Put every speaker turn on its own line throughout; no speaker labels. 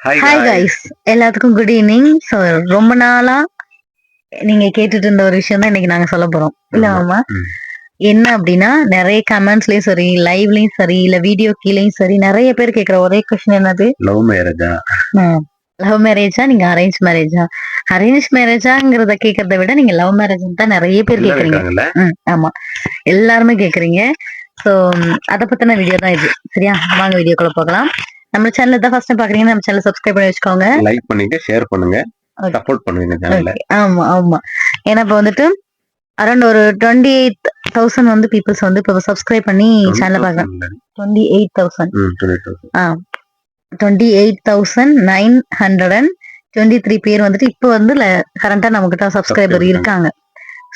Hi guys, எல்லாத்துக்கும் good evening. So ரொம்ப நாளா நீங்க கேட்டுட்டு இருந்த ஒரு விஷயம் தான் இன்னைக்கு நாங்க சொல்ல போறோம். இல்ல மாமா, என்ன அப்படின்னா நிறைய கமெண்ட்ஸ்லயும் சரி, லைவ்லயும் சரி, இல்ல வீடியோ கீழயும் சரி, நிறைய பேர் கேக்குற ஒரே கொஸ்டின் என்னது,
லவ் மேரேஜா?
லவ் மேரேஜா நீங்க அரேஞ்ச் மேரேஜா? அரேஞ்ச் மேரேஜாங்கிறத கேக்குறத விட நீங்க லவ் மேரேஜ் தான் நிறைய பேர் கேக்குறீங்க. ஆமா, எல்லாருமே கேக்குறீங்க. ஸோ அதை பத்தின வீடியோ தான் இது. சரியா, வாங்க வீடியோக்குள்ள போகலாம். நம்ம சேனல் தான் ஃபர்ஸ்ட் டைம் பாக்குறீங்கன்னா நம்ம சேனல் சப்ஸ்கிரைப் பண்ணி வச்சுக்கோங்க,
லைக் பண்ணுங்க, ஷேர் பண்ணுங்க, சப்போர்ட் பண்ணுங்க சேனல்ல.
ஆமா ஆமா, ஏன்னா இப்ப வந்துட்டு அரௌண்ட் ஒரு 28,000 வந்து பீப்புள்ஸ் வந்து இப்ப சப்ஸ்கிரைப் பண்ணி சேனல் பாக்குறாங்க. 28,923 பேர் வந்துட்டு இப்போ வந்து கரண்டா நம்மகிட்ட சப்ஸ்கிரைபர் இருக்காங்க.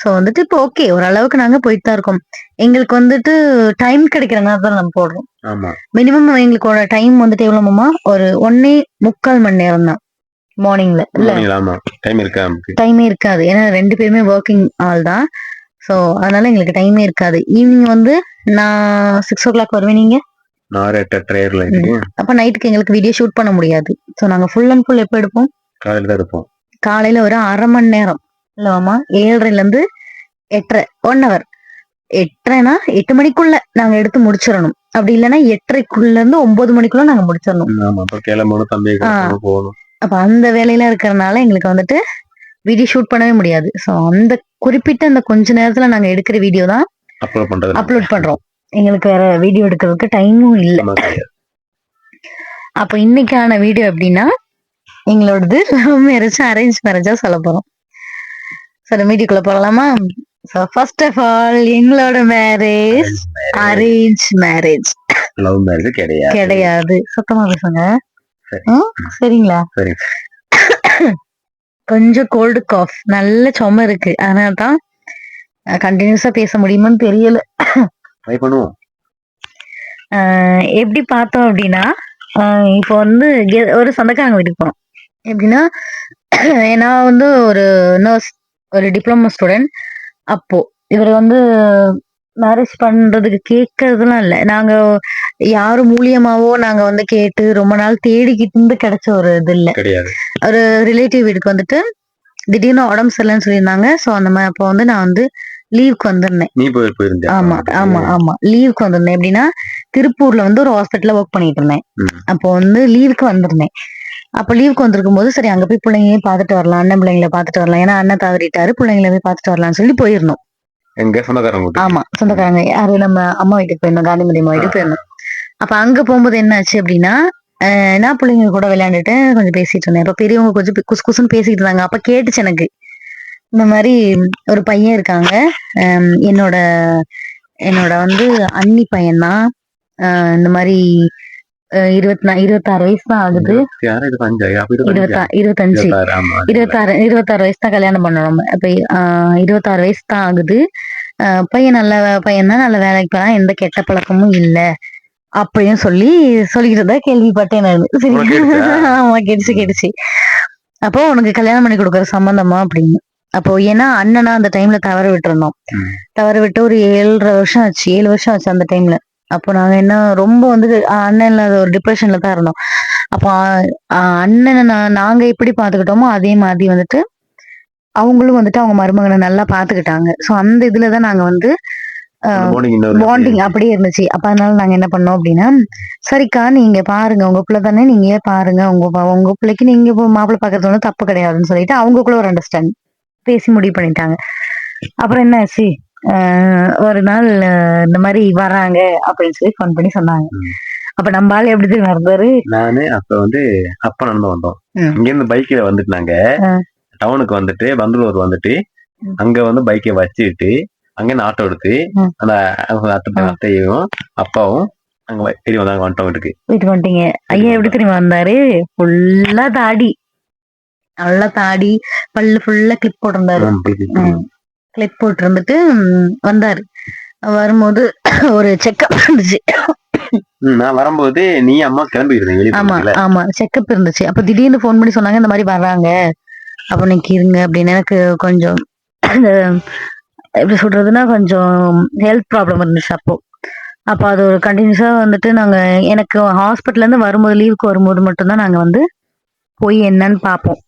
சோ வந்துட்டு இப்போ ஓகே, ஓரளவுக்கு நாங்க போயிட்டு தான் இருக்கோம். எங்களுக்கு வந்துட்டு டைம் கிடைக்கிற நேரம் தான் நம்ம போடுறோம். மினிமம் எங்களுக்கோட டைம் வந்துட்டு எவ்வளவுமா, ஒரு 1.25 மணி நேரம் தான் மார்னிங்ல. இல்ல டைமே இருக்காது, ஏன்னா 2 பேருமே ஒர்க்கிங் ஆள் தான். சோ அதனால எங்களுக்கு டைமே இருக்காது. ஈவினிங் வந்து நான் 6 o'clock வருவேன், நீங்க அப்ப நைட்டுக்கு எங்களுக்கு வீடியோ ஷூட் பண்ண முடியாது. சோ நாங்க ஃபுல் அண்ட் ஃபுல் எப்ப எடுப்போம்,
காலையில தான் எடுப்போம்.
காலையில ஒரு 1/2 மணி நேரம் இல்லவாமா, 7:30ல இருந்து 8:30, 1 hour. 8:30னா 8 மணிக்குள்ள நாங்க எடுத்து முடிச்சிடணும். அப்படி இல்லைன்னா 8:30க்குள்ள இருந்து 9 மணிக்குள்ள நாங்க முடிச்சிடணும். அப்ப அந்த வேலையில இருக்கிறதுனால எங்களுக்கு வந்துட்டு வீடியோ ஷூட் பண்ணவே முடியாது. சோ அந்த குறிப்பிட்ட அந்த கொஞ்ச நேரத்துல நாங்க எடுக்கிற வீடியோ தான் அப்லோட் பண்றோம். எங்களுக்கு வேற வீடியோ எடுக்கிறதுக்கு டைமும் இல்லை. அப்ப இன்னைக்கான வீடியோ எப்படின்னா, எங்களோடது லவ் மேரேஜ் அரேஞ்ச் மேரேஜா சொல்ல போறோம். சரி, மீடியாக்குள்ள போகலாமா? So first of all, எங்களோட marriage arrange marriage,
love marriage
கிடையாது. சத்தமா பேசுங்க, சரிங்களா? கொஞ்சம் கோல்டு காஃப், நல்ல சும இருக்கு, அதனால தான் கண்டினியூஸா பேச முடியுமான்னு தெரியல.
ட்ரை பண்ணுவோம்.
எப்படி பார்த்தோம் அப்படின்னா, இப்போ வந்து ஒரு சொந்தக்காரங்க வீட்டுக்கு போனோம். எப்படின்னா, நான் வந்து ஒரு நர்ஸ், ஒரு டிப்ளமோ ஸ்டூடெண்ட். அப்போ இவர் வந்து மேரேஜ் பண்றதுக்கு கேட்கறதுலாம் இல்லை, நாங்க யாரு மூலியமாவோ நாங்க வந்து கேட்டு ரொம்ப நாள் தேடிக்கிட்டு இருந்து கிடைச்ச ஒரு இது இல்ல. ஒரு ரிலேட்டிவ் வீட்டுக்கு வந்துட்டு திடீர்னு உடம்பு சரியில்லைன்னு சொல்லியிருந்தாங்க. சோ அந்த மாதிரி அப்போ வந்து நான் வந்து லீவுக்கு வந்திருந்தேன். ஆமா ஆமா ஆமா, லீவுக்கு வந்திருந்தேன். எப்படின்னா, திருப்பூர்ல வந்து ஒரு ஹாஸ்பிட்டல்ல ஒர்க் பண்ணிட்டு இருந்தேன். அப்போ வந்து லீவுக்கு வந்திருந்தேன். அப்ப லீவுக்கு வந்திருக்கும் போது சரி அங்க போய் பிள்ளைங்களையும் பாத்துட்டு வரலாம், அண்ணன் பிள்ளைங்களை பாத்துட்டு வரலாம், ஏன்னா அண்ணன் தவறிட்டாரு, பிள்ளைங்களை போய் பாத்துட்டு வரலாம்னு சொல்லி போயிருந்தோம். ஆமா, சொந்தக்காரங்க யாரு, நம்ம அம்மா வீட்டுக்கு போயிருந்தோம், காந்திமதி அம்மா வீட்டுக்கு போயிருந்தோம். அப்ப அங்க போகும்போது என்ன ஆச்சு அப்படின்னா, நான் பிள்ளைங்க கூட விளையாண்டுட்டு கொஞ்சம் பேசிட்டு இருந்தேன். அப்ப பெரியவங்க கொஞ்சம் குசு குசுன்னு பேசிட்டு இருந்தாங்க. அப்ப கேட்டுச்சு எனக்கு, இந்த மாதிரி ஒரு பையன் இருக்காங்க, என்னோட என்னோட வந்து அண்ணி பையன்தான், இந்த மாதிரி 26 வயசு தான் ஆகுது. 26 வயசு தான் கல்யாணம் பண்ணணும். அப்ப 26 வயசு தான் ஆகுது. பையன் நல்ல பையன் தான், நல்ல வேலைக்கு போறான், எந்த கெட்ட பழக்கமும் இல்ல அப்படின்னு சொல்லிக்கிட்டு இருந்தா கேள்விப்பட்டேன் நான். ஆமா, கேட்டுச்சு. அப்போ உனக்கு கல்யாணம் பண்ணி கொடுக்குற சம்பந்தமா அப்படின்னு. அப்போ ஏன்னா அண்ணனா அந்த டைம்ல தவற விட்டு ஒரு 7.5 வருஷம் ஆச்சு, 7 வருஷம் ஆச்சு அந்த டைம்ல. அப்போ நாங்க என்ன ரொம்ப வந்து அண்ணன் இல்லாத ஒரு டிப்ரெஷன்ல தான் இருந்தோம். அப்போ அண்ணனை நாங்க எப்படி பாத்துக்கிட்டோமோ அதே மாதிரி வந்துட்டு அவங்களும் வந்துட்டு அவங்க மருமகனை நல்லா பாத்துக்கிட்டாங்க. சோ அந்த இதுலதான் நாங்க வந்து பாண்டிங் அப்படியே இருந்துச்சு. அப்ப அதனால நாங்க என்ன பண்ணோம் அப்படின்னா, சரிக்கா நீங்க பாருங்க, உங்க பிள்ளை தானே, நீங்க பாருங்க, உங்க பிள்ளைக்கு நீங்க மாப்பிள்ளை பாக்குறது ஒன்றும் தப்பு கிடையாதுன்னு சொல்லிட்டு அவங்களுக்குள்ள ஒரு அண்டர்ஸ்டாண்ட் பேசி முடிவு பண்ணிட்டாங்க. அப்புறம் என்ன ஆச்சு, ஒரு நாள் இந்த மாதிரி வராங்க அப்படின்னு சொல்லி ஃபோன் பண்ணி சொன்னாங்க. அப்ப நம்ம ஆளு எப்படி தெரியுமா இருந்தாரு,
நானு அப்ப வந்து அப்பா நடந்து வந்தோம். இங்க இருந்து பைக்ல வந்துட்டு நாங்க டவுனுக்கு வந்துட்டு பந்தலூர் வந்துட்டு அங்க வந்து பைக்கை வச்சுட்டு அங்க ஆட்டோ எடுத்து அந்த அத்தையும் அப்பாவும் அங்க தேடி வந்தாங்க. வந்துட்டோம் வீட்டுக்கு
வந்துட்டீங்க. ஐயா எப்படி தெரியுமா வந்தாரு, ஃபுல்லா தாடி, நல்லா தாடி, பல்லு ஃபுல்லா கிளிப் போட்டிருந்தாரு. கிளிப் போட்டு இருந்துட்டு வந்தாரு. வரும்போது ஒரு செக்கப் இருந்துச்சு.
நான் வரும்போது நீ அம்மா கிளம்பி.
ஆமா ஆமா, செக்கப் இருந்துச்சு. அப்ப திடீர்னு போன் பண்ணி சொன்னாங்க இந்த மாதிரி வர்றாங்க, அப்ப நீங்க இருங்க அப்படின்னு. எனக்கு கொஞ்சம் எப்படி சொல்றதுன்னா, கொஞ்சம் ஹெல்த் ப்ராப்ளம் இருந்துச்சு அப்போ அது ஒரு கண்டினியூஸா வந்துட்டு நாங்க, எனக்கு ஹாஸ்பிட்டல்ல இருந்து வரும்போது, லீவுக்கு வரும்போது மட்டும்தான் நாங்க வந்து போய் என்னன்னு பார்ப்போம்.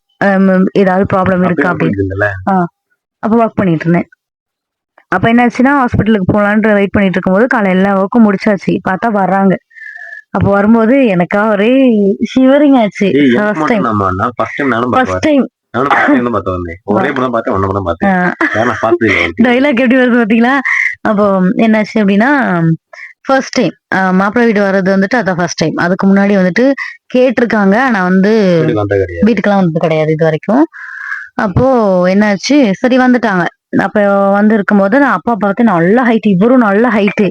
ஏதாவது ப்ராப்ளம் இருக்கா அப்படின்னு. அப்போ ஒர்க் பண்ணிட்டு இருந்தேன். அப்ப என்னாச்சுன்னா ஹாஸ்பிட்டலுக்கு போலான்ட்டு வெயிட் பண்ணிட்டு இருக்கும்போது காலை எல்லா ஒர்க்கும் முடிச்சாச்சு. பார்த்தா வர்றாங்க. அப்ப வரும்போது எனக்கா ஒரே ஷிவரிங் ஆச்சு. ஃபர்ஸ்ட் டைம் டைலாக் எப்படி வருது பாத்தீங்களா? அப்போ என்னாச்சு அப்படின்னா ஃபர்ஸ்ட் டைம் மாப்பிள்ளை வீடு வர்றது வந்துட்டு அதான் ஃபர்ஸ்ட் டைம். அதுக்கு முன்னாடி வந்துட்டு கேட்டிருக்காங்க. ஆனா வந்து வீட்டுக்கெல்லாம் வந்தது கிடையாது இது வரைக்கும். அப்போ என்னாச்சு, சரி வந்துட்டாங்க. அப்ப வந்து இருக்கும்போது நான் அப்பா பார்த்து நல்ல ஹைட், இவரும் நல்ல ஹைட்டு.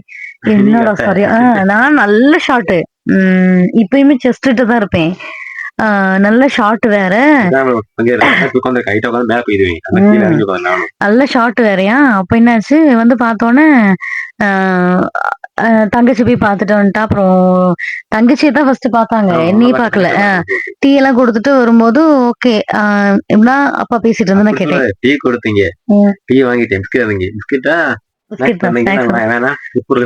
என்னோட சரியா நான் நல்ல ஷார்ட்டு. இப்பயுமே செஸ்ட் தான் இருப்பேன். நல்ல ஷார்ட் வேற, நல்ல ஷார்ட் வேறயா. அப்ப என்னாச்சு வந்து பார்த்தோன்னே தங்கச்சி போய் பார்த்துட்டு வந்துட்டா. அப்புறம் தங்கச்சியை தான் ஃபர்ஸ்ட் பார்த்தாங்க, என்னையும் பார்க்கல. டீ எல்லாம் கொடுத்துட்டு வரும்போது ஓகே எப்படின்னா அப்பா பேசிட்டு இருந்து நான் கேட்டேன். டீ கொடுத்தீங்க, டீ வாங்கிட்டேன்,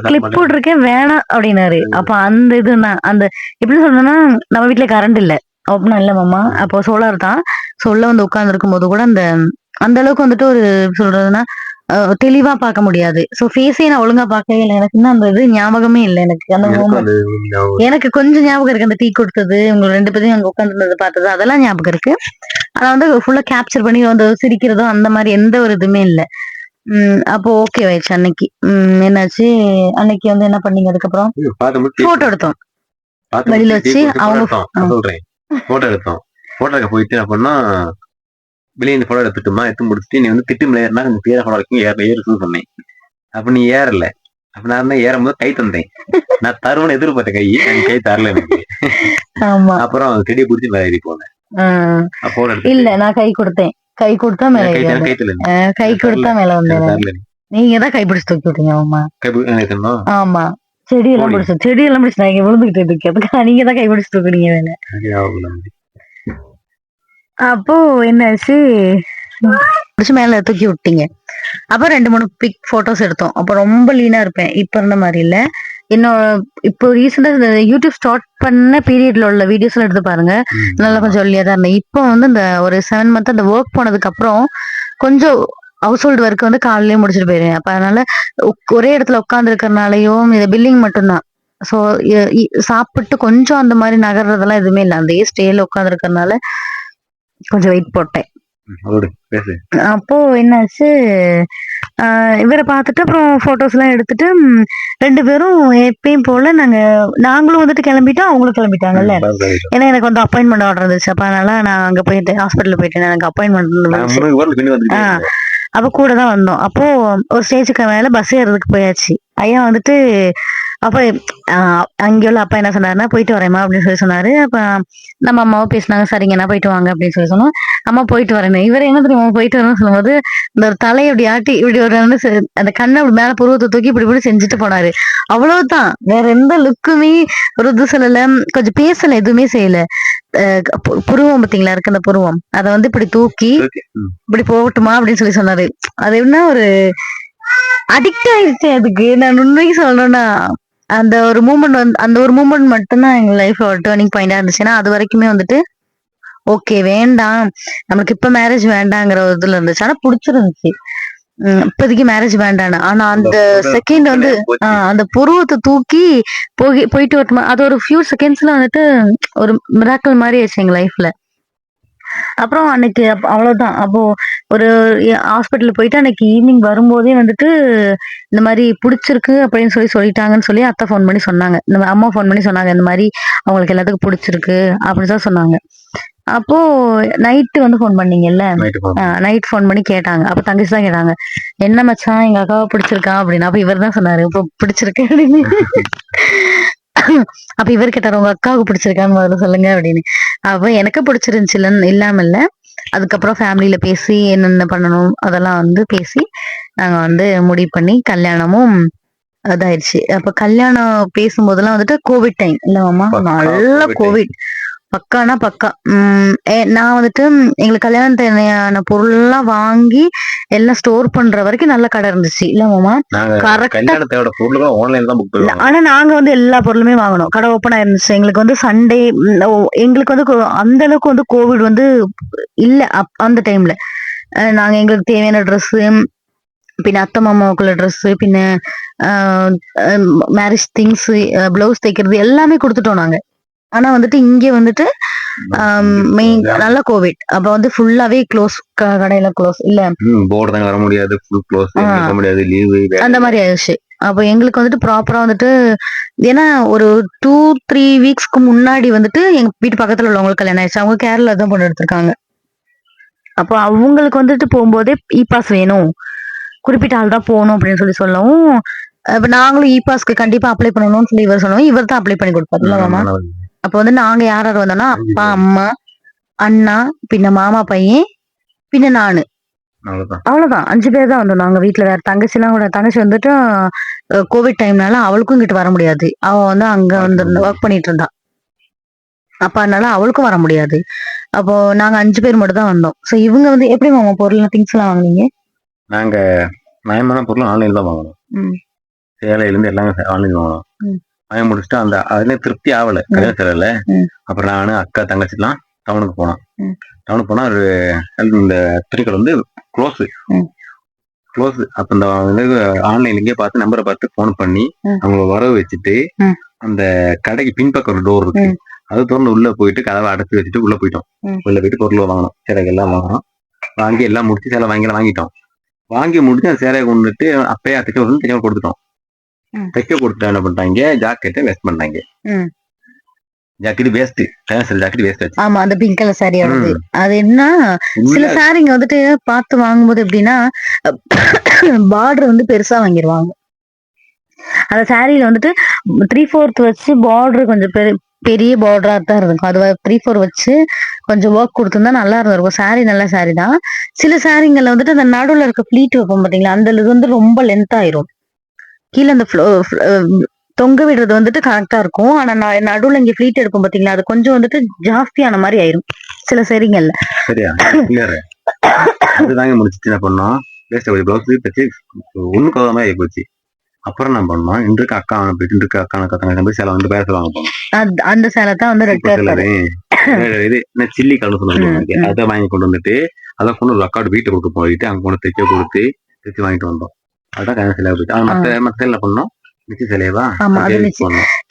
கிளிப் போட்டிருக்கேன் வேணாம் அப்படின்னாரு. அப்ப அந்த இதுனா அந்த எப்படி சொல்றேன்னா, நம்ம வீட்டுல கரண்ட் இல்ல அப்படின்னா இல்ல மாமா, அப்போ சோலார் தான். சொல்ல வந்து உட்கார்ந்து இருக்கும் போது கூட அந்த அளவுக்கு வந்துட்டு ஒரு சொல்றதுன்னா தெளிவா பார்க்க முடியாது. சோ ஃபேஸே நான் ஒழுங்கா பார்க்கவே இல்லை. எனக்கு இன்னும் அந்த இது ஞாபகமே இல்லை. எனக்கு அந்த எனக்கு கொஞ்சம் ஞாபகம் இருக்கு. அந்த டீ கொடுத்தது, உங்க 2 பேரையும் அங்க உட்காந்துருந்தது பார்த்தது அதெல்லாம் ஞாபகம் இருக்கு. ஆனா வந்து ஃபுல்லா கேப்சர் பண்ணி வந்து சிரிக்கிறதோ அந்த மாதிரி எந்த ஒரு இதுவுமே இல்லை. அப்போ ஓகே ஆயிடுச்சு அன்னைக்கு. என்னாச்சு அன்னைக்கு வந்து என்ன பண்ணீங்க? அதுக்கப்புறம் போட்டோ எடுத்தோம் வெளியில வச்சு. அவங்க
போட்டோ எடுத்தோம். போட்டோக்கு போயிட்டு அப்படின்னா வெளியே இந்த போட்டோ எடுத்துட்டுமா எடுத்து முடிச்சுட்டு நீ வந்து திட்டும் ஏறினா உங்க பேர போட வரைக்கும் ஏறுன்னு சொன்னேன். அப்ப நீ ஏறல. அப்ப நான் தான் ஏறும்போது கை தந்தேன். நான் தருவன்னு எதிர்பார்த்தேன். கை தரல எனக்கு. அப்புறம் செடியை பிடிச்சி மேல ஏறி போனேன்.
இல்ல நான் கை கொடுத்தேன். கை கொடுத்தா மேல கை கொடுத்தா மேல வந்தேன். நீங்க தான் கை பிடிச்சு தூக்கி விட்டீங்க. ஆமா ஆமா, செடியெல்லாம் பிடிச்சு நான் இங்க விழுந்துகிட்டு இருக்கேன். அதுக்காக நீங்க தான் கை பிடிச்சு தூக்குறீங்க வேலை. அப்போ என்னாச்சு, மேல தூக்கி விட்டீங்க. அப்ப 2-3 பிக் போட்டோஸ் எடுத்தோம். அப்ப ரொம்ப லீனா இருப்பேன், இப்ப இருந்த மாதிரி இல்ல. என்னோட இப்போ ரீசெண்டா யூடியூப் ஸ்டார்ட் பண்ண பீரியட்ல உள்ள வீடியோஸ் எல்லாம் எடுத்து பாருங்க, நல்லா கொஞ்சம் ஒல்லியா தான் இருந்தேன். இப்போ வந்து இந்த ஒரு 7 மந்த் அந்த ஒர்க் போனதுக்கு அப்புறம் கொஞ்சம் ஹவுஸ் ஹோல்டு ஒர்க் வந்து காலையிலேயே முடிச்சுட்டு போயிருவேன். அப்ப அதனால ஒரே இடத்துல உட்கார்ந்து இருக்கிறனாலயும் இது பில்லிங் மட்டும்தான். சோ சாப்பிட்டு கொஞ்சம் அந்த மாதிரி நகர்றதெல்லாம் எதுவுமே இல்லை. அந்த ஸ்டேல உட்கார்ந்து இருக்கிறதுனால கொஞ்சம் வெயிட் போட்டேன். அப்போ என்னாச்சு, இவரை பார்த்துட்டு அப்புறம் போட்டோஸ் எல்லாம் எடுத்துட்டு 2 பேரும் எப்பயும் போல நாங்களும் வந்துட்டு கிளம்பிட்டோம், அவங்களும் கிளம்பிட்டாங்கல்ல. ஏன்னா எனக்கு வந்து அப்பாயின்மெண்ட் ஆர்டர் இருந்துச்சு. அப்ப அதனால நான் அங்க போயிட்டேன், ஹாஸ்பிட்டல் போயிட்டேன். எனக்கு அப்பாயின்மெண்ட் அப்ப கூட தான் வந்தோம். அப்போ ஒரு ஸ்டேஜுக்கு மேல பஸ் ஏறதுக்கு போயாச்சு. ஐயா வந்துட்டு அப்ப அங்கே உள்ள அப்பா என்ன சொன்னாருன்னா, போயிட்டு வரேம்மா அப்படின்னு சொல்லி சொன்னாரு. அப்ப நம்ம அம்மாவும் பேசினாங்க, சரிங்க நான் போயிட்டு வாங்க அப்படின்னு சொல்லி சொன்னோம். அம்மா போயிட்டு வரேன். இவர் என்ன தெரியுமா போயிட்டு வரேன்னு சொல்லும்போது இந்த ஒரு தலையை இப்படி ஆட்டி இப்படி ஒரு அந்த கண்ணை அப்படி மேல புருவத்தை தூக்கி இப்படி இப்படி செஞ்சுட்டு போனாரு. அவ்வளவுதான், வேற எந்த லுக்குமே ஒரு இது சொல்லல, கொஞ்சம் பேசல, எதுவுமே செய்யல. புருவம் பாத்தீங்களா இருக்கு, அந்த புருவம் அதை வந்து இப்படி தூக்கி இப்படி போகட்டுமா அப்படின்னு சொல்லி சொன்னாரு. அது எப்படின்னா ஒரு அடிக்ட் ஆயிடுச்சு அதுக்கு. நான் உண்மைக்கு சொல்லணும்னா அந்த ஒரு மூமெண்ட் வந்து அந்த ஒரு மூமெண்ட் மட்டும்தான் எங்க லைஃப்ல ஒரு டேர்னிங் பாயிண்டா இருந்துச்சு. ஏன்னா அது வரைக்குமே வந்துட்டு ஓகே வேண்டாம், நம்மளுக்கு இப்ப மேரேஜ் வேண்டாங்கிற ஒரு இதுல இருந்துச்சு. ஆனா பிடிச்சிருந்துச்சு இப்போதைக்கு மேரேஜ் வேண்டான்னு. ஆனா அந்த செகண்ட் வந்து அந்த புருவத்தை தூக்கி போயிட்டு வரட்டுமா, அது ஒரு ஃபியூ செகண்ட்ஸ்ல வந்துட்டு ஒரு மிராக்கிள் மாதிரி ஆயிடுச்சு எங்க லைஃப்ல. அப்புறம் அன்னைக்கு அவ்வளவுதான். அப்போ ஒரு ஹாஸ்பிட்டல் போயிட்டு அன்னைக்கு ஈவினிங் வரும்போதே வந்துட்டு இந்த மாதிரி பிடிச்சிருக்கு அப்படின்னு சொல்லிட்டாங்கன்னு சொல்லி அத்தை ஃபோன் பண்ணி சொன்னாங்க. இந்த அம்மா ஃபோன் பண்ணி சொன்னாங்க, இந்த மாதிரி அவங்களுக்கு எல்லாத்துக்கும் பிடிச்சிருக்கு அப்படின்னு தான் சொன்னாங்க. அப்போ நைட்டு வந்து ஃபோன் பண்ணீங்கல்ல, நைட் ஃபோன் பண்ணி கேட்டாங்க. அப்ப தங்கச்சி தான் கேட்டாங்க, என்ன மச்சான் எங்க அக்காவை பிடிச்சிருக்கா அப்படின்னு. அப்ப இவர் தான் சொன்னாரு, இப்போ பிடிச்சிருக்கு அப்படின்னு. அப்ப இவர் கேட்டாரு, உங்க அக்காவுக்கு பிடிச்சிருக்கான்னு முதல்ல சொல்லுங்க அப்படின்னு. அப்ப எனக்கு பிடிச்சிருந்துச்சு இல்லாம இல்ல. அதுக்கப்புறம் ஃபேமிலியில பேசி என்னென்ன பண்ணணும் அதெல்லாம் வந்து பேசி நாங்க வந்து முடிவு பண்ணி கல்யாணமும் அதாயிருச்சு. அப்ப கல்யாணம் பேசும்போதெல்லாம் வந்துட்டு கோவிட் டைம் இல்ல மாமா, நல்ல கோவிட் பக்கானா பக்கா. நான் வந்துட்டு எங்களுக்கு கல்யாணம் தேவையான பொருள்லாம் வாங்கி எல்லாம் ஸ்டோர் பண்ற வரைக்கும் நல்ல கடை இருந்துச்சு இல்ல மாமா. கரெக்டா
கல்யாணத்தோட பொருள் ஆன்லைன் தான் புக் பண்ணுவோம்.
ஆனா நாங்க வந்து எல்லா பொருளுமே வாங்கணும். கடை ஓப்பன் ஆயிருந்துச்சு. எங்களுக்கு வந்து சண்டே எங்களுக்கு வந்து அந்த அளவுக்கு வந்து கோவிட் வந்து இல்ல அந்த டைம்ல. நாங்க எங்களுக்கு தேவையான ட்ரெஸ், പിന്നെ അത്ത മാമാவுக்குள்ள ட்ரெஸ், பின்ன மேரேஜ் திங்ஸ், பிளவுஸ் தைக்கிறது எல்லாமே கொடுத்துட்டோம் நாங்க. ஆனா வந்துட்டு இங்க வந்துட்டு மெயின் நல்ல கோவிட் அப்ப வந்து ஃபுல்லாவே க்ளோஸ், கடையில க்ளோஸ் இல்ல
போர்டு தான் வர முடியாது, ஃபுல் க்ளோஸ், போக முடியாது, லீவு
அந்த மாதிரி ஆயிடுச்சு. அப்போ எங்களுக்கு வந்துட்டு ப்ராப்பரா வந்துட்டு ஏன்னா ஒரு 2-3 வீக்ஸ்க்கு முன்னாடி வந்துட்டு எங்க வீட்டு பக்கத்துல உள்ளவங்களுக்கு கல்யாணம் ஆயிடுச்சு. அவங்க கேரளா தான் பொண்ணு எடுத்திருக்காங்க. அப்போ அவங்களுக்கு வந்துட்டு போகும்போதே இ பாஸ் வேணும், குறிப்பிட்ட ஆள் தான் போகணும் அப்படின்னு சொல்லவும் இப்ப நாங்களும் இ பாஸ்க்கு கண்டிப்பா அப்ளை பண்ணணும்னு சொல்லி இவர் சொல்லவும் இவர் தான் அப்ளை பண்ணி கொடுப்பாரு இல்ல மாமா. அப்ப வந்து நாங்க யார் யார் வந்தோம்னா அப்பா, அம்மா, அண்ணா, பின்ன மாமா பையன், பின்ன நானு, அவ்வளவுதான் 5 பேர் தான் வந்தோம். நாங்க வீட்டுல வேற தங்கச்சி வந்துட்டு கோவிட் டைம்னால அவளுக்கும் இங்கிட்டு வர முடியாது. அவ வந்து அங்க வந்து ஒர்க் பண்ணிட்டு இருந்தா. அப்ப அதனால அவளுக்கும் வர முடியாது. அப்போ நாங்க 5 பேர் மட்டும் தான் வந்தோம். சோ இவங்க வந்து எப்படி மாமா பொருள் திங்ஸ் எல்லாம் வாங்குனீங்க?
நாங்க நயமான பொருள் ஆன்லைன் தான் வாங்கணும். சேலையில இருந்து எல்லாமே ஆன்லைன் வாங்கணும். வாங்கி முடிச்சுட்டு அந்த அதுல திருப்தி ஆகல கல்யாண சேலையில. அப்புறம் நானு அக்கா தங்கச்சிலாம் டவுனுக்கு போனோம். டவுனுக்கு போனா ஒரு இந்த துணிக்கடை வந்து க்ளோஸ். அப்ப இந்த ஆன்லைன்லயே பார்த்து நம்பரை பார்த்து போன் பண்ணி அவங்கள வர வச்சுட்டு அந்த கடைக்கு பின்பக்கம் ஒரு டோர் இருக்கு, அது திறந்து உள்ள போயிட்டு கதவை அடைச்சு வச்சுட்டு உள்ள போயிட்டோம். உள்ள போயிட்டு பொருள் வாங்கணும், சேலைகள் எல்லாம் வாங்கணும். வாங்கி எல்லாம் முடிச்சு சேலை வாங்கிட்டோம். வாங்கி முடிச்சு அந்த சேலையை கொண்டுட்டு அப்பயே தைக்க கொடுத்துட்டோம். தைக்க கொடுத்து என்ன பண்ணிட்டாங்க, ஜாக்கெட்டை வேஸ்ட் பண்ணாங்க. ஜாக்கெட் வேஸ்ட், ஜாக்கெட் வேஸ்ட் ஆச்சு.
ஆமா, அந்த பிங்க் கலர் சாரியோடது. அது என்ன சில சாரிங்க வந்துட்டு பார்த்து வாங்கும்போது எப்படின்னா பார்டர் வந்து பெருசா வாங்கிடுவாங்க. அந்த சாரியில வந்துட்டு 3/4 வச்சு பார்டர் கொஞ்சம் பெரிய பார்டரா தான் இருக்கும். அது 3/4 வச்சு கொஞ்சம் ஒர்க் கொடுத்துருந்தா நல்லா இருந்திருக்கும். சாரி நல்ல சாரி தான். சில சாரிங்கள்ல வந்துட்டு அந்த நடுவுல இருக்க ஃபிளீட் வைப்போம் பாத்தீங்களா, அந்த இது வந்து ரொம்ப லென்த் ஆயிரும். கீழே அந்த தொங்க விடுறது வந்துட்டு கரெக்டா இருக்கும். ஆனா நடுவுல இங்க ஃபிளீட் எடுப்போம் பாத்தீங்களா, அது கொஞ்சம் வந்துட்டு ஜாஸ்தியான மாதிரி ஆயிரும் சில சரிங்கல்ல.
சரியா அதுதாங்க முடிச்சுட்டு என்ன பண்ணோம், பிளவுஸ் தச்சு ஒண்ணுக்கு மாதிரி ஆகி போச்சு. அப்புறம் என்ன பண்ணோம், இன்றைக்கு அக்கா போயிட்டு அக்கா சேலை வந்து பேச வாங்க போனோம்.
அந்த சேலை தான் வந்து ரெட் கலர்
இது சில்லி கலர் சொன்னாங்க. அதை வாங்கி கொண்டு வந்துட்டு அதை கொண்டு ஒரு அக்காவோட வீட்டை கொடுக்க போயிட்டு அங்க கொண்டு தைக்க கொடுத்து தைச்சு வாங்கிட்டு வந்தோம். அதான் கல்யாண சேலை போயிட்டு மத்த என்ன பண்ணோம்,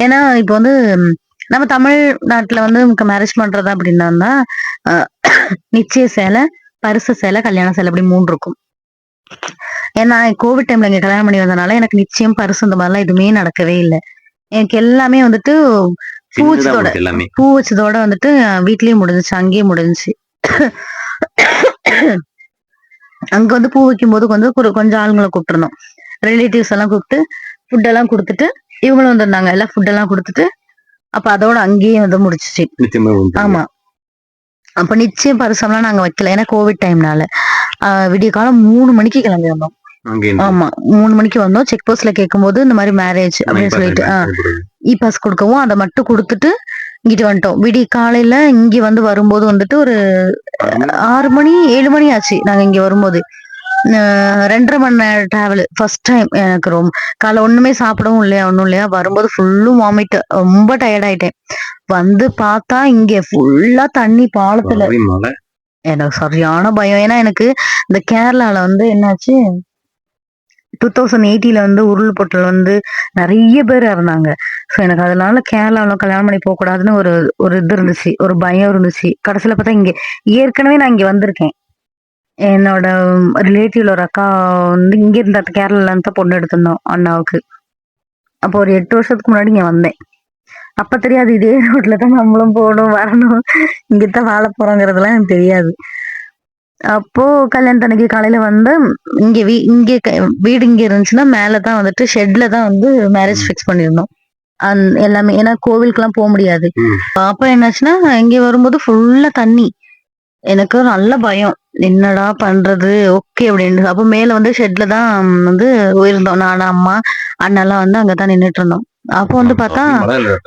ஏன்னா இப்ப வந்து நம்ம தமிழ்நாட்டுல வந்து மேரேஜ் பண்றதா அப்படின்னா நிச்சய சேலை, பரிசு சேலை, கல்யாண சேலை அப்படி 3 இருக்கும். ஏன்னா கோவிட் டைம்ல இங்க கல்யாணம் பண்ணி வந்தனால எனக்கு நிச்சயம் பரிசு இந்த மாதிரிலாம் எதுவுமே நடக்கவே இல்லை. எனக்கு எல்லாமே வந்துட்டு பூ வச்சதோட வந்துட்டு வீட்லயும் முடிஞ்சிச்சு, அங்கேயும் முடிஞ்சிச்சு. அங்க வந்து பூ வைக்கும் போது கொஞ்சம் ஆளுங்களை கூப்பிட்டுருந்தோம், ரிலேட்டிவ்ஸ் எல்லாம் கூப்பிட்டு ஃபுட் எல்லாம் கொடுத்துட்டு இவங்களும் வந்திருந்தாங்க. எல்லாம் ஃபுட் எல்லாம் கொடுத்துட்டு அப்ப அதோட அங்கேயே வந்து முடிச்சிச்சு. ஆமா, அப்ப நிச்சயம் பரிசம்லாம் நாங்க வைக்கல. ஏன்னா கோவிட் டைம்னால விடிய காலம் 3 மணிக்கு கிளம்பி வந்தோம். ஆமா, 3 மணிக்கு வந்தோம். செக் போஸ்ட்ல கேட்கும் போது இந்த மாதிரி மேரேஜ் அப்படின்னு சொல்லிட்டு இ பாஸ் கொடுக்கவும் அதை மட்டும் கொடுத்துட்டு இங்கிட்டு வந்துட்டோம். விடிய காலையில இங்க வந்து வரும்போது வந்துட்டு ஒரு 6 மணி 7 மணி ஆச்சு. நாங்க இங்க வரும்போது 2.5 மணி நேரம் டிராவல். ஃபர்ஸ்ட் டைம் எனக்கு காலை ஒண்ணுமே சாப்பிடவும் இல்லையா, ஒண்ணும் இல்லையா. வரும்போது ஃபுல்லும் வாமிட், ரொம்ப டயர்ட் ஆயிட்டேன். வந்து பார்த்தா இங்க ஃபுல்லா தண்ணி பாலத்துல. எனக்கு சரியான பயம். ஏன்னா எனக்கு இந்த கேரளால வந்து என்னாச்சு, 2080 வந்து உருள் பொட்டல் வந்து நிறைய பேர் இறந்தாங்க. ஸோ எனக்கு அதனால கேரளாவில கல்யாணம் பண்ணி போக கூடாதுன்னு ஒரு இது இருந்துச்சு, ஒரு பயம் இருந்துச்சு. கடைசியில பார்த்தா இங்க ஏற்கனவே நான் இங்க வந்திருக்கேன். என்னோட ரிலேட்டிவ்ல ஒரு அக்கா வந்து இங்க இருந்த கேரளால இருந்து பொண்ணு எடுத்திருந்தோம் அண்ணாவுக்கு. அப்போ ஒரு 8 வருஷத்துக்கு முன்னாடி இங்க வந்தேன். அப்ப தெரியாது இதே ரோட்ல தான் நம்மளும் போகணும் வரணும், இங்கதான் வாழ போறோங்கிறதுலாம் எனக்கு தெரியாது. அப்போ கல்யாணத்தன்னைக்கு காலையில வந்து இங்க வீடு இங்க இருந்துச்சுன்னா மேலதான் வந்துட்டு ஷெட்ல தான் வந்து மேரேஜ் ஃபிக்ஸ் பண்ணிருந்தோம். எல்லாமே ஏன்னா கோவிலுக்கு எல்லாம் போக முடியாது. அப்ப என்னாச்சுன்னா இங்க வரும்போது ஃபுல்லா தண்ணி. எனக்கு நல்ல பயம், என்னடா பண்றது ஓகே அப்படின்னு. அப்போ மேல வந்து ஷெட்ல தான் வந்து உயர்ந்தோம். நானும் அம்மா அண்ணெல்லாம் வந்து அங்கதான் நின்றுட்டு இருந்தோம். அப்போ வந்து பார்த்தா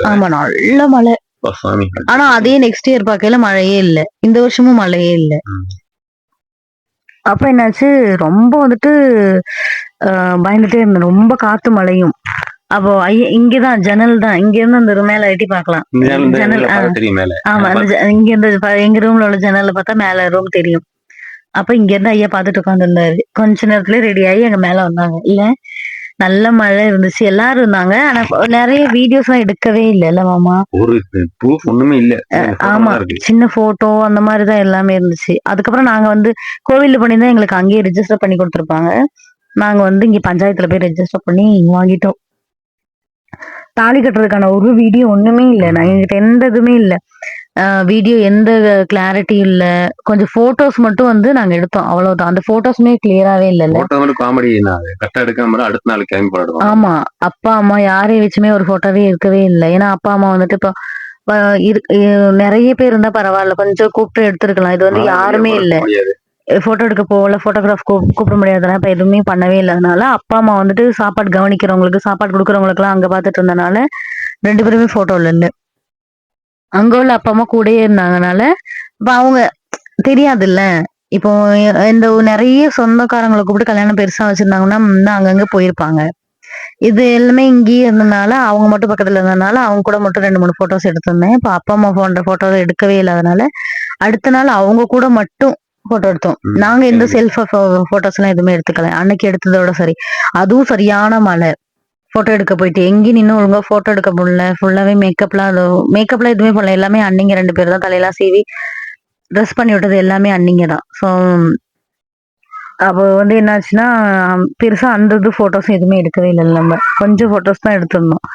ஆமா நல்ல மழை.
சாமி.
ஆனா அதே நெக்ஸ்ட் இயர் பார்க்கையில மழையே இல்ல. இந்த வருஷமும் மழையே இல்ல. அப்ப என்னாச்சு, ரொம்ப வந்துட்டு பயந்துட்டே இருந்தேன். ரொம்ப காத்து மழையும். அப்போ இங்கதான் ஜன்னல் தான். இங்க இருந்து அந்த மேல எட்டி பார்க்கலாம். ஜன்னல் ஆமா, இங்க இருந்து எங்க ரூம்ல உள்ள ஜன்னல்ல பார்த்தா மேல ரூம் தெரியும். அப்ப இங்க இருந்து ஐயா பாத்துட்டு உட்கார்ந்து இருந்தாரு. கொஞ்ச நேரத்துல ரெடி ஆகி எங்க மேல வந்தாங்க. இல்ல நல்ல மழை இருந்துச்சு, எல்லாரும் இருந்தாங்க. ஆனா நிறைய வீடியோஸ் எல்லாம் எடுக்கவே இல்ல மாமா.
ஒரு ப்ரூஃப் ஒண்ணுமே இல்ல.
ஆமா, சின்ன போட்டோ அந்த மாதிரிதான் எல்லாமே இருந்துச்சு. அதுக்கப்புறம் நாங்க வந்து கோவில்ல பண்ணிதான் எங்களுக்கு அங்கேயே ரெஜிஸ்டர் பண்ணி கொடுத்துருப்பாங்க. நாங்க வந்து இங்க பஞ்சாயத்துல போய் ரெஜிஸ்டர் பண்ணி வாங்கிட்டோம். தாலி கட்டுறதுக்கான ஒரு வீடியோ ஒண்ணுமே இல்ல. நான் எங்கிட்ட எந்த இதுவுமே இல்ல. வீடியோ எந்த கிளாரிட்டி இல்ல. கொஞ்சம் போட்டோஸ் மட்டும் வந்து நாங்க எடுத்தோம், அவ்வளவுதான். அந்த போட்டோஸ்மே கிளியராவே இல்ல.
காமெடி கட்ட எடுக்காம அடுத்த நாள் கிளம்பி போடுவோம். ஆமா,
அப்பா அம்மா யாரையும் வச்சுமே ஒரு போட்டோவே இருக்கவே இல்லை. ஏன்னா அப்பா அம்மா வந்துட்டு இப்போ நிறைய பேர் இருந்தா பரவாயில்ல, கொஞ்சம் கூப்பிட்டு எடுத்துருக்கலாம். இது வந்து யாருமே இல்ல. போட்டோ எடுக்க போகல, போட்டோகிராஃப் கூப்பிட முடியாதுன்னா இப்ப எதுவுமே பண்ணவே இல்லாதனால அப்பா அம்மா வந்துட்டு சாப்பாடு கவனிக்கிறவங்களுக்கு, சாப்பாடு கொடுக்குறவங்களுக்கு எல்லாம் அங்க பாத்துட்டு இருந்தனால 2 பேருமே போட்டோல இல்ல. அங்க உள்ள அப்பா அம்மா கூடயே இருந்தாங்கனால இப்ப அவங்க தெரியாதுல்ல. இப்போ இந்த நிறைய சொந்தக்காரங்களை கூப்பிட்டு கல்யாணம் பெருசா வச்சிருந்தாங்கன்னா அங்கங்க போயிருப்பாங்க. இது எல்லாமே இங்கேயே இருந்ததுனால அவங்க மட்டும் பக்கத்துல இருந்ததுனால அவங்க கூட மட்டும் 2-3 போட்டோஸ் எடுத்திருந்தேன். இப்ப அப்பா அம்மா போன்ற போட்டோ எடுக்கவே இல்லாதனால அடுத்த நாள் அவங்க கூட மட்டும் போட்டோ எடுத்தோம். நாங்க எந்த செல்ஃப் போட்டோஸ் எல்லாம் எதுவுமே எடுத்துக்கல. அன்னைக்கு எடுத்ததோட சரி. அதுவும் சரியான மழை. போட்டோ எடுக்க போயிட்டு எங்கேயும் நின்று ஒழுங்கா போட்டோ எடுக்க முடியல. ஃபுல்லாவே மேக்கப்லாம் எதுவுமே பண்ணல. எல்லாமே அண்ணிங்க 2 பேர் தான். தலையெல்லாம் சீவி ட்ரெஸ் பண்ணி விட்டது எல்லாமே அண்ணிங்க தான். ஸோ அப்போ வந்து என்னாச்சுன்னா பெருசா அந்த இது போட்டோஸ் எதுவுமே எடுக்கவே இல்லை. நம்ம கொஞ்சம் போட்டோஸ் தான் எடுத்திருந்தோம்.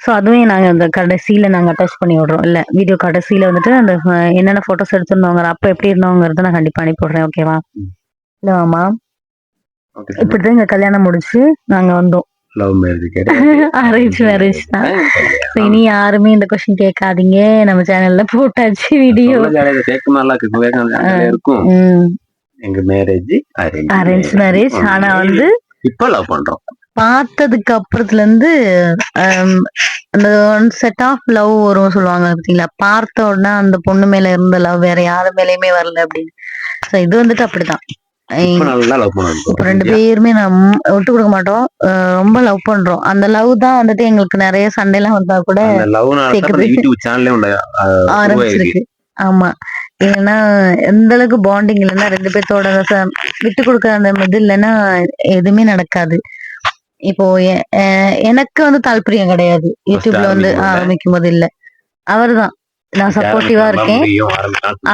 ஸோ அதுவே நாங்க அந்த கடைசியில நாங்க அட்டாச் பண்ணி விடுறோம். இல்ல வீடியோ கடைசியில வந்துட்டு அந்த என்னென்ன போட்டோஸ் எடுத்திருந்தோங்க, அப்ப எப்படி இருந்தோங்கிறத நான் கண்டிப்பா அனுப்பி விடுறேன். ஓகேவா? இல்ல மாமா, இப்படிதான் எங்க கல்யாணம் முடிச்சு நாங்க வந்தோம்.
லவ் மேரேஜ்
அரேஞ்ச் மேரேஜ் தான். இனி யாருமே இந்த கொஸ்டின் கேட்காதீங்க. நம்ம சேனல்ல போட்டாச்சு வீடியோ.
எங்க மேரேஜ்
அரேஞ்ச் மேரேஜ். ஆனா வந்து
இப்ப லவ் பண்றோம்.
பார்த்ததுக்கு அப்புறத்துல இருந்து அந்த செட் ஆஃப் லவ் வரும் சொல்லுவாங்க பாத்தீங்களா. பார்த்த உடனே அந்த பொண்ணு மேல இருந்த லவ் வேற யாரு மேலயுமே வரல அப்படின்னு. சோ இது வந்துட்டு அப்படிதான். இப்ப 2 பேருமே விட்டு கொடுக்க மாட்டோம். ரொம்ப லவ் பண்றோம். அந்த லவ் தான் வந்துட்டு எங்களுக்கு நிறைய சண்டை எல்லாம் வந்தா கூட ஆரம்பிச்சிருக்கு. ஆமா, ஏன்னா எந்த அளவுக்கு பாண்டிங் இல்லைன்னா 2 பேர்த்தோட விட்டு கொடுக்க அந்த இது இல்லைன்னா எதுவுமே நடக்காது. இப்போ எனக்கு வந்து தால்பரியம் கிடையாது யூடியூப்ல வந்து ஆரம்பிக்கும் போது. இல்ல, அவர்தான் நான் சப்போர்ட்டிவா இருக்கேன்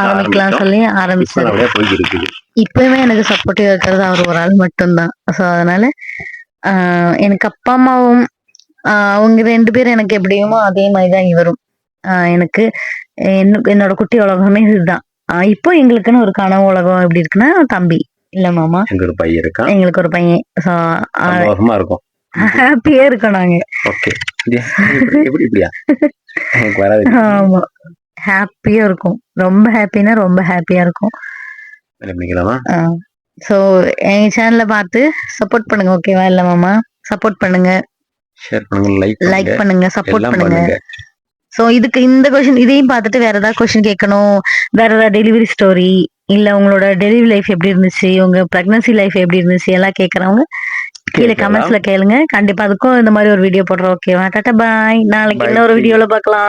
ஆரம்பிக்கலாம் சொல்லி ஆரம்பிச்சாரு. இப்பயுமே எனக்கு சப்போர்ட்டிவா இருக்கிறது அவர் ஒரு ஆள் மட்டும்தான். ஸோ அதனால எனக்கு அப்பா அம்மாவும் அவங்க 2 பேரும் எனக்கு எப்படியுமோ அதே மாதிரிதான் இவரும். எனக்கு என்னோட குட்டி உலகமே இதுதான். இப்போ எங்களுக்குன்னு ஒரு கனவு உலகம் எப்படி இருக்குன்னா தம்பி. இல்ல மாமா,
எங்களுக்கு ஒரு பையன் இருக்கான்.
எங்களுக்கு ஒரு பையன்.
இருக்கும்,
ஹாப்பியா இருக்கோம் நாங்க. ஆமா, ஹாப்பியா இருக்கும். ரொம்ப ஹாப்பினா ரொம்ப ஹாப்பியா இருக்கும். சோ எங்க சேனல்ல பார்த்து சப்போர்ட் பண்ணுங்க. ஓகேவா? இல்ல மாமா, சப்போர்ட் பண்ணுங்க,
ஷேர் பண்ணுங்க,
லைக் பண்ணுங்க, சப்போர்ட் பண்ணுங்க. சோ இதுக்கு இந்த கொஸ்டின் இதையும் பார்த்துட்டு வேற ஏதாவது கொஸ்டின் கேட்கணும், வேற ஏதாவது டெலிவரி ஸ்டோரி, இல்ல உங்களோட டெலிவரி லைஃப் எப்படி இருந்துச்சு, உங்க பிரெக்னன்சி லைஃப் எப்படி இருந்துச்சு எல்லாம் கேட்கறவங்க கீழே கமெண்ட்ஸ்ல கேளுங்க. கண்டிப்பா அதுக்கும் இந்த மாதிரி ஒரு வீடியோ போடுறோம். ஓகேவா? டாடா பாய். நாளைக்கு இன்னொரு வீடியோல பார்க்கலாம்.